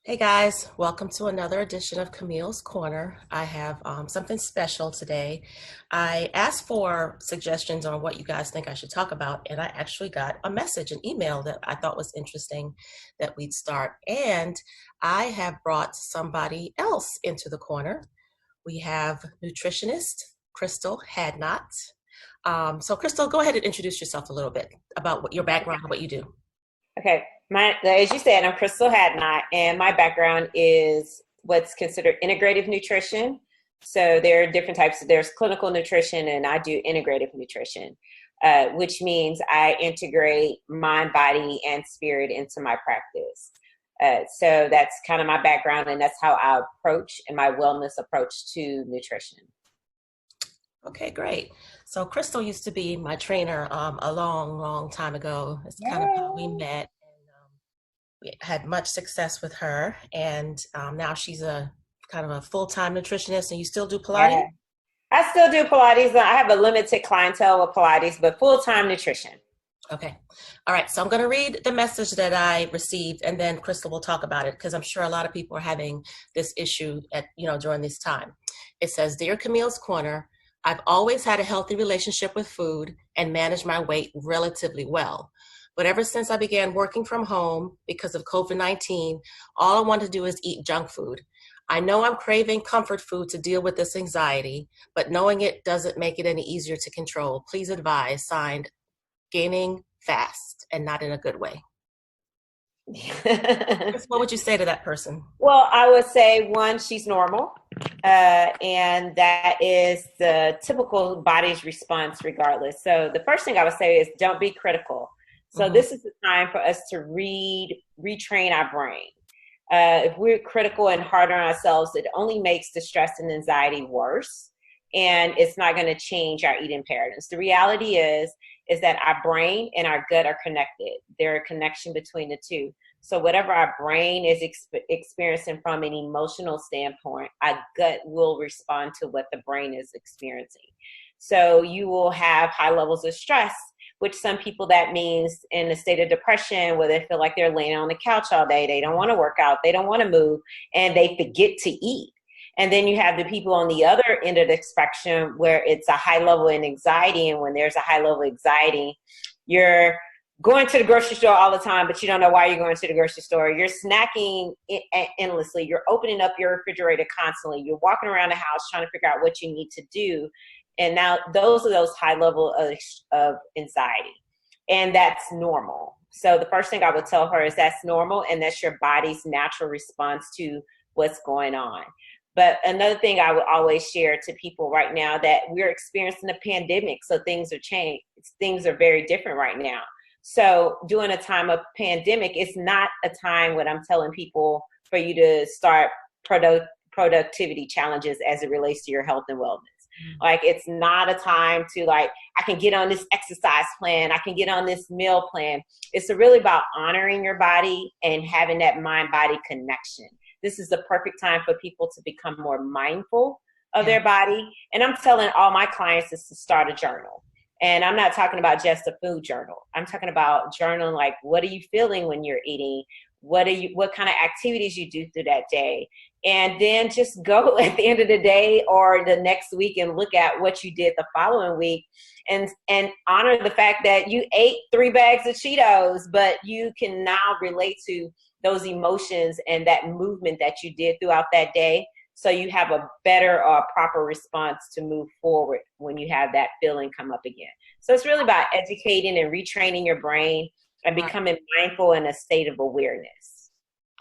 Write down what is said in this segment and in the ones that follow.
Hey guys, welcome to another edition of Camille's Corner. I have something special today. I asked for suggestions on what you guys think I should talk about, and I actually got a message, an email that I thought was interesting that we'd start. And I have brought somebody else into the corner. We have Nutritionist Crystal Hadnott. So, Crystal, go ahead and introduce yourself a little bit about what your background and what you do. Okay, as you said, I'm Crystal Hadnott, and my background is what's considered integrative nutrition. So there are different types. There's clinical nutrition, and I do integrative nutrition, which means I integrate mind, body, and spirit into my practice. So that's kind of my background, and that's how I approach and my wellness approach to nutrition. Okay, great. So Crystal used to be my trainer a long, long time ago. It's kind of how we Yay! met. We had much success with her, and now she's a kind of a full-time nutritionist. And you still do Pilates? Yeah. I still do Pilates. I have a limited clientele with Pilates, but full-time nutrition. Okay. All right. So I'm going to read the message that I received, and then Crystal will talk about it because I'm sure a lot of people are having this issue during this time. It says, "Dear Camille's Corner, I've always had a healthy relationship with food and managed my weight relatively well. But ever since I began working from home because of COVID-19, all I want to do is eat junk food. I know I'm craving comfort food to deal with this anxiety, but knowing it doesn't make it any easier to control. Please advise." Signed, Gaining Fast, and not in a good way. What would you say to that person? Well, I would say one, she's normal. And that is the typical body's response regardless. So the first thing I would say is don't be critical. So Hmm. this is the time for us to retrain our brain. If we're critical and hard on ourselves, it only makes the stress and anxiety worse. And it's not going to change our eating patterns. The reality is that our brain and our gut are connected. There's a connection between the two. So whatever our brain is experiencing from an emotional standpoint, our gut will respond to what the brain is experiencing. So you will have high levels of stress, which some people that means in a state of depression where they feel like they're laying on the couch all day. They don't want to work out. They don't want to move, and they forget to eat. And then you have the people on the other end of the spectrum where it's a high level of anxiety. And when there's a high level of anxiety, you're going to the grocery store all the time, but you don't know why you're going to the grocery store. You're snacking endlessly. You're opening up your refrigerator constantly. You're walking around the house trying to figure out what you need to do. And now those are those high level of anxiety. And that's normal. So the first thing I would tell her is that's normal, and that's your body's natural response to what's going on. But another thing I would always share to people right now that we're experiencing a pandemic, so things are changed. Things are very different right now. So during a time of pandemic, it's not a time when I'm telling people for you to start productivity challenges as it relates to your health and wellness. Like, it's not a time to like, I can get on this exercise plan. I can get on this meal plan. It's really about honoring your body and having that mind-body connection. This is the perfect time for people to become more mindful of their body. And I'm telling all my clients is to start a journal. And I'm not talking about just a food journal. I'm talking about journaling, like, what are you feeling when you're eating? What kind of activities you do through that day? And then just go at the end of the day or the next week and look at what you did the following week and honor the fact that you ate 3 bags of Cheetos, but you can now relate to those emotions and that movement that you did throughout that day. So you have a better or proper response to move forward when you have that feeling come up again. So it's really about educating and retraining your brain and becoming mindful in a state of awareness.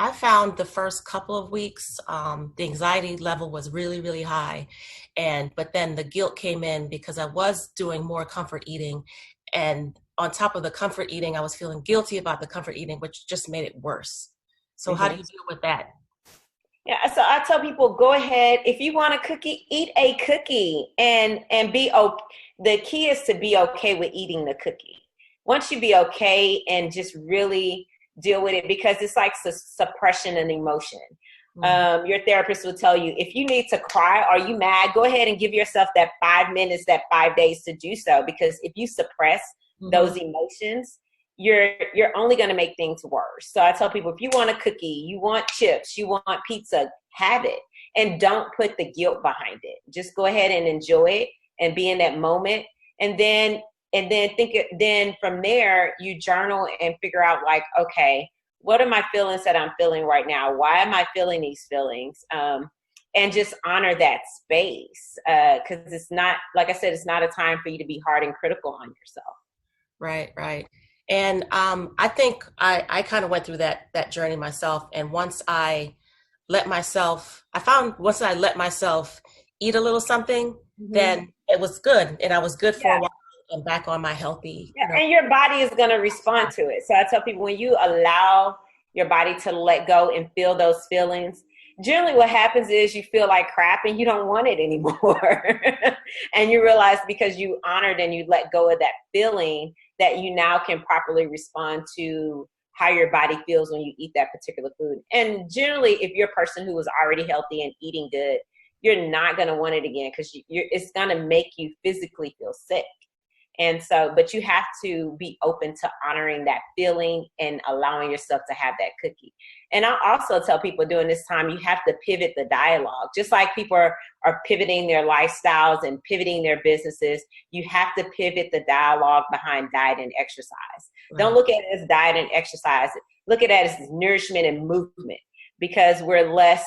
I found the first couple of weeks, the anxiety level was really, really high. But then the guilt came in because I was doing more comfort eating. And on top of the comfort eating, I was feeling guilty about the comfort eating, which just made it worse. So how do Mm-hmm. you deal with that? Yeah, so I tell people, go ahead. If you want a cookie, eat a cookie and be okay. The key is to be okay with eating the cookie. Once you be okay and just really deal with it, because it's like suppression and emotion. Mm. Your therapist will tell you, if you need to cry or you mad, go ahead and give yourself that 5 minutes, that 5 days to do so. Because if you suppress Mhm. those emotions, you're only going to make things worse. So I tell people, if you want a cookie, you want chips, you want pizza, have it, and don't put the guilt behind it. Just go ahead and enjoy it and be in that moment. And then then from there, you journal and figure out, like, okay, what are my feelings that I'm feeling right now? Why am I feeling these feelings? And just honor that space. Because it's not, like I said, it's not a time for you to be hard and critical on yourself. Right, right. And I think I kind of went through that journey myself. And once I let myself eat a little something, then it was good. And I was good for a while and back on my healthy. Yeah, and your body is going to respond to it. So I tell people, when you allow your body to let go and feel those feelings, generally what happens is you feel like crap and you don't want it anymore. And you realize, because you honored and you let go of that feeling, that you now can properly respond to how your body feels when you eat that particular food. And generally, if you're a person who is already healthy and eating good, you're not going to want it again, because it's going to make you physically feel sick. And so, but you have to be open to honoring that feeling and allowing yourself to have that cookie. And I also tell people during this time, you have to pivot the dialogue. Just like people are pivoting their lifestyles and pivoting their businesses, you have to pivot the dialogue behind diet and exercise. Right. Don't look at it as diet and exercise. Look at it as nourishment and movement, because we're less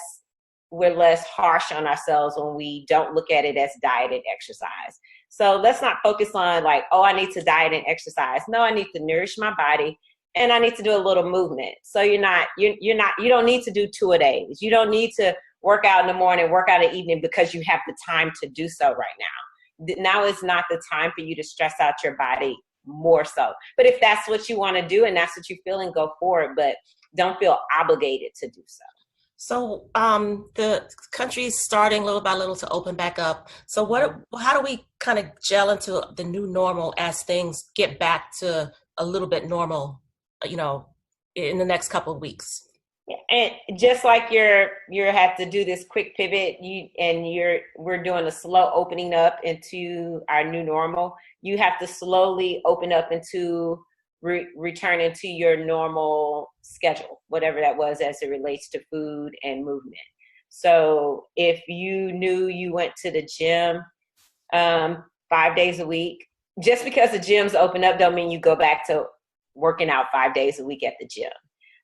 harsh on ourselves when we don't look at it as diet and exercise. So let's not focus on, like, oh, I need to diet and exercise. No, I need to nourish my body, and I need to do a little movement. So you don't need to do 2 a days. You don't need to work out in the morning, work out in the evening, because you have the time to do so right now. Now is not the time for you to stress out your body more so. But if that's what you want to do and that's what you're feeling, go for it. But don't feel obligated to do so. So the country's starting little by little to open back up. So how do we kind of gel into the new normal as things get back to a little bit normal, in the next couple of weeks? And just like you have to do this quick pivot, we're doing a slow opening up into our new normal. You have to slowly open up into return into your normal schedule, whatever that was, as it relates to food and movement. So if you knew you went to the gym 5 days a week, just because the gyms open up don't mean you go back to working out 5 days a week at the gym.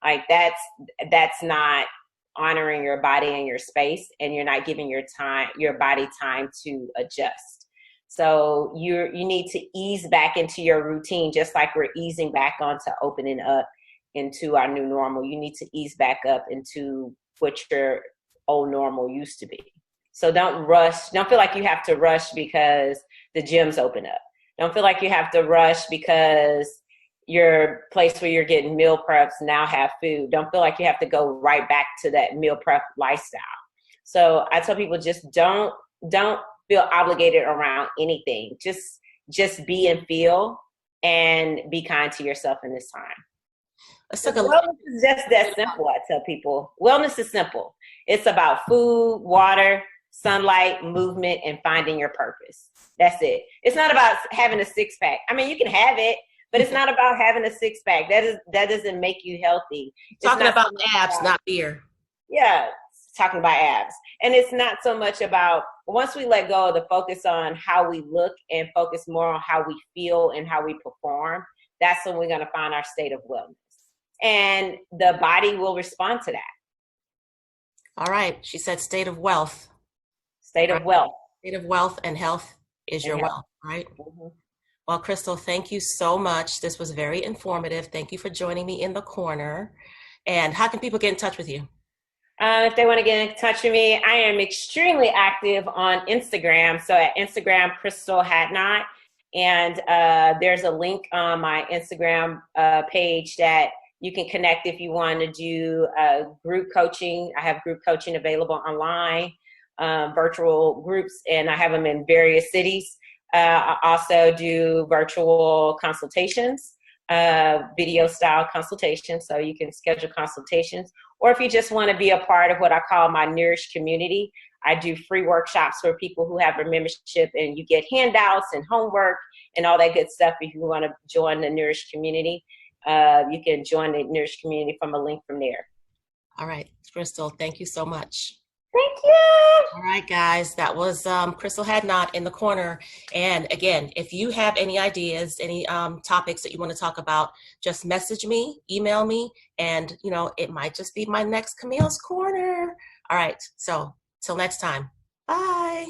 Like that's not honoring your body and your space, and you're not giving your body time to adjust. So you need to ease back into your routine, just like we're easing back onto opening up into our new normal. You need to ease back up into what your old normal used to be. So don't rush. Don't feel like you have to rush because the gyms open up. Don't feel like you have to rush because your place where you're getting meal preps now have food. Don't feel like you have to go right back to that meal prep lifestyle. So I tell people, just don't feel obligated around anything. Just be and feel, and be kind to yourself in this time. Wellness is just that simple. I tell people, wellness is simple. It's about food, water, sunlight, movement, and finding your purpose. That's it. It's not about having a six-pack. I mean, you can have it, but it's not about having a six-pack. That doesn't make you healthy. Talking about abs, not beer. Yeah, talking about abs. And it's not so much about, once we let go of the focus on how we look and focus more on how we feel and how we perform, that's when we're going to find our state of wellness. And the body will respond to that. All right. She said state of wealth. State of wealth. State of wealth and health is your wealth, right? Mm-hmm. Well, Crystal, thank you so much. This was very informative. Thank you for joining me in the corner. And how can people get in touch with you? If they want to get in touch with me, I am extremely active on Instagram. So at Instagram, Crystal Hadnott. And there's a link on my Instagram page that you can connect if you want to do group coaching. I have group coaching available online, virtual groups, and I have them in various cities. I also do virtual consultations, video style consultations. So you can schedule consultations. Or if you just want to be a part of what I call my Nourish community, I do free workshops for people who have a membership, and you get handouts and homework and all that good stuff if you want to join the Nourish community. you can join the Nourish community from a link from there. All right, Crystal, thank you so much. Thank you. All right, guys, that was Crystal Hadnott in the corner. And again, if you have any ideas, any topics that you want to talk about, just message me, email me, and it might just be my next Camille's Corner. All right, so till next time, bye.